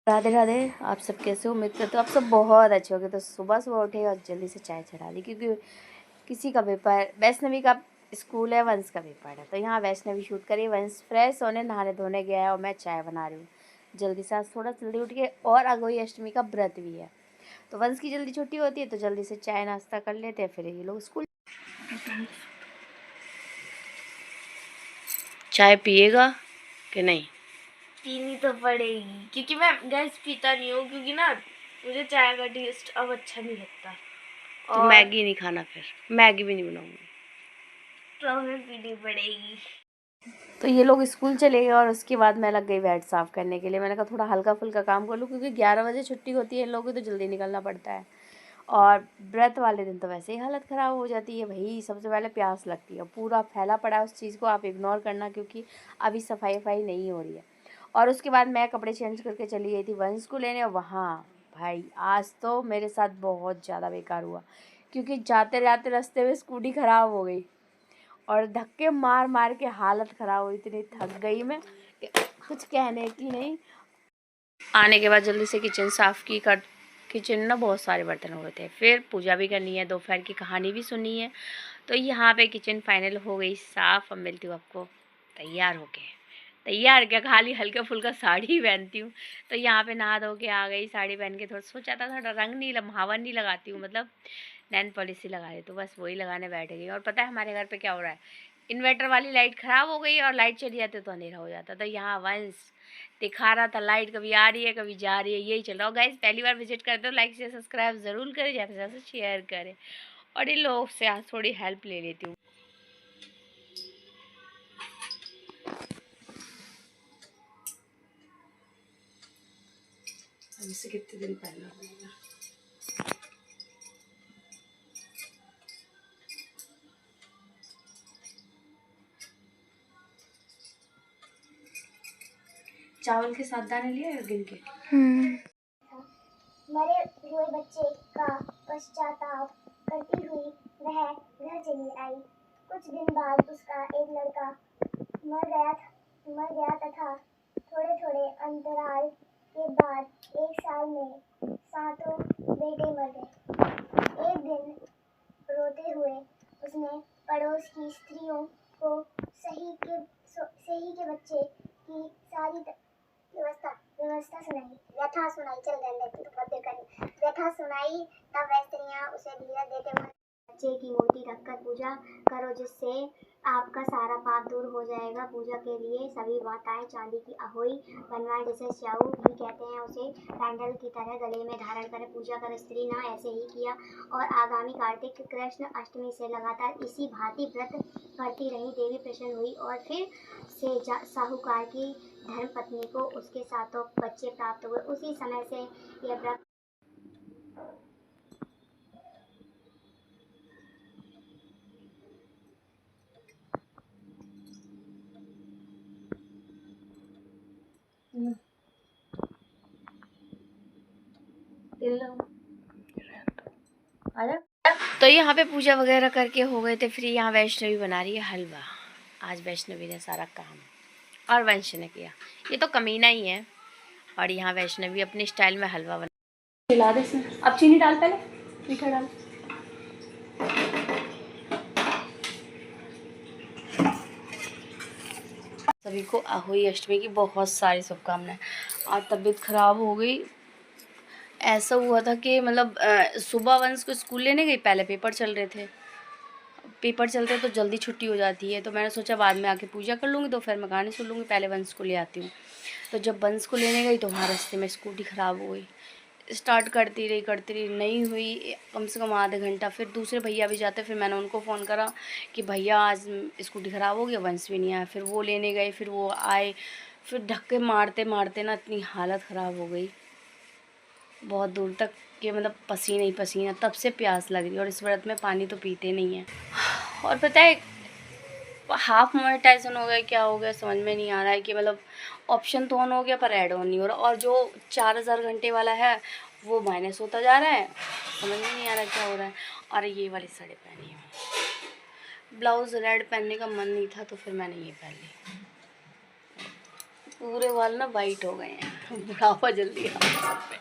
राधे राधे। आप सब कैसे हो? उम्मीद करते हो आप सब बहुत अच्छे होगे। तो सुबह सुबह उठे और जल्दी से चाय चढ़ा ली, क्योंकि किसी का पेपर, वैष्णवी का स्कूल है, वंश का पेपर है। तो यहाँ वैष्णवी शूट करी, वंश फ्रेश होने नहाने धोने गया है और मैं चाय बना रही हूँ जल्दी से। आज थोड़ा जल्दी उठ के, और अगोई अष्टमी का व्रत भी है तो वंश की जल्दी छुट्टी होती है, तो जल्दी से चाय नाश्ता कर लेते हैं, फिर ये लोग स्कूल। चाय पिएगा कि नहीं? पीनी तो पड़ेगी, क्योंकि मैं गैस पीता नहीं हूँ, क्योंकि ना मुझे चाय का टेस्ट अब अच्छा नहीं लगता। तो मैगी नहीं खाना, फिर मैगी भी नहीं बनाऊंगी, तो हमें पीनी पड़ेगी। तो ये लोग स्कूल चले गए और उसके बाद मैं लग गई बेड साफ़ करने के लिए। मैंने कहा थोड़ा हल्का फुल्का काम कर लूँ, क्योंकि 11 बजे छुट्टी होती है इन लोगों की, तो जल्दी निकलना पड़ता है। और व्रत वाले दिन तो वैसे ही हालत ख़राब हो जाती है भाई। सबसे पहले प्यास लगती है, पूरा फैला पड़ा है, उस चीज़ को आप इग्नोर करना, क्योंकि अभी सफाई वफाई नहीं हो रही है। और उसके बाद मैं कपड़े चेंज करके चली गई थी वंश को लेने, और वहाँ भाई आज तो मेरे साथ बहुत ज़्यादा बेकार हुआ, क्योंकि जाते जाते रास्ते में स्कूटी ख़राब हो गई और धक्के मार मार के हालत ख़राब हुई। इतनी थक गई मैं कि कुछ कहने की नहीं। आने के बाद जल्दी से किचन साफ़ की। किचन ना बहुत सारे बर्तन हो गए थे, फिर पूजा भी करनी है, दोपहर की कहानी भी सुनी है। तो यहाँ पे किचन फाइनल हो गई साफ़। अब मिलती हूँ आपको तैयार होके। तैयार क्या, खाली हल्का फुल्का साड़ी पहनती हूँ। तो यहाँ पे नहा धो के आ गई, साड़ी पहन के थोड़ा सोचा था थोड़ा रंग नहीं, महावर नहीं लगाती हूँ, मतलब नैन पॉलिश लगा रही, तो बस वही लगाने बैठ गई। और पता है हमारे घर पे क्या हो रहा है, इन्वर्टर वाली लाइट ख़राब हो गई और लाइट चली जाती तो अंधेरा हो जाता। तो यहाँ वंश दिखा रहा था लाइट कभी आ रही है कभी जा रही है, यही चल रहा हो। गाइस पहली बार विजिट करते हो, लाइक शेयर सब्सक्राइब ज़रूर करें, ज़्यादा से ज़्यादा शेयर करें। और इन लोगों से आज थोड़ी हेल्प ले लेती हूँ। हमसे कितने दिन पहले चावल के साथ दाने लिए या गिन के? मरे हुए बच्चे का पश्चाताप करती हुई वह घर चली आई। कुछ दिन बाद उसका एक लड़का मर गया तथा थोड़े थोड़े अंतराल के बाद एक साल में सातों बेटे मर गए। एक दिन रोते हुए उसने पड़ोस की स्त्रियों को सही के बच्चे की सारी व्यवस्था सुनाई, व्यथा सुनाई। चल रहे तो बहुत देर करनी व्यथा सुनाई। तब वह स्त्रियां उसे धीरज देते हुए, बच्चे की मूर्ति रखकर पूजा करो, जिससे आपका सारा पाप दूर हो जाएगा। पूजा के लिए सभी माताएं चांदी की अहोई बनवाएं, जिसे स्याऊ भी कहते हैं, उसे पैंडल की तरह गले में धारण कर पूजा कर। स्त्री ने ऐसे ही किया और आगामी कार्तिक कृष्ण अष्टमी से लगातार इसी भांति व्रत करती रही। देवी प्रसन्न हुई और फिर से साहूकार की धर्मपत्नी को उसके सातों बच्चे प्राप्त हुए। उसी समय से यह व्रत तो यहाँ पे पूजा वगैरह करके हो गए थे फ्री। यहाँ वैष्णवी बना रही है हलवा। आज वैष्णवी ने सारा काम और वंश ने किया, ये तो कमीना ही है। और यहाँ वैष्णवी अपने स्टाइल में हलवा बना। मिला दे इसमें, अब चीनी डाल, पहले मीठा डाल। सभी को अहोई अष्टमी की बहुत सारी शुभकामनाएं। आज तबीयत खराब हो गई। ऐसा हुआ था कि मतलब सुबह वंश को स्कूल लेने गई, पहले पेपर चल रहे थे, तो जल्दी छुट्टी हो जाती है। तो मैंने सोचा बाद में आके पूजा कर लूँगी, दोपहर में गाने सुन लूँगी, पहले वंश को ले आती हूँ। तो जब वंश को लेने गई तो वहाँ रास्ते में स्कूटी ख़राब हो गई। स्टार्ट करती रही नहीं हुई, कम से कम आधा घंटा। फिर दूसरे भैया भी जाते, फिर मैंने उनको फ़ोन करा कि भैया आज स्कूटी ख़राब हो गई, वंश भी नहीं आया। फिर वो लेने गए, फिर वो आए, फिर धक्के मारते मारते ना इतनी हालत ख़राब हो गई बहुत दूर तक कि मतलब पसीना ही पसीना। तब से प्यास लग रही है और इस व्रत में पानी तो पीते नहीं हैं। और पता है हाफ मोनेटाइजन हो गया, क्या हो गया समझ में नहीं आ रहा है कि मतलब ऑप्शन तो ऑन हो गया पर ऐड ऑन नहीं हो रहा। और जो 4000 घंटे वाला है वो माइनस होता जा रहा है, समझ में नहीं आ रहा क्या हो रहा है। और ये वाली साड़ी पहनी है, ब्लाउज़ रेड पहनने का मन नहीं था तो फिर मैंने ये पहन ली। पूरे बाल ना वाइट हो गए हैं बुढ़ापा जल्दी आ गया सब पे।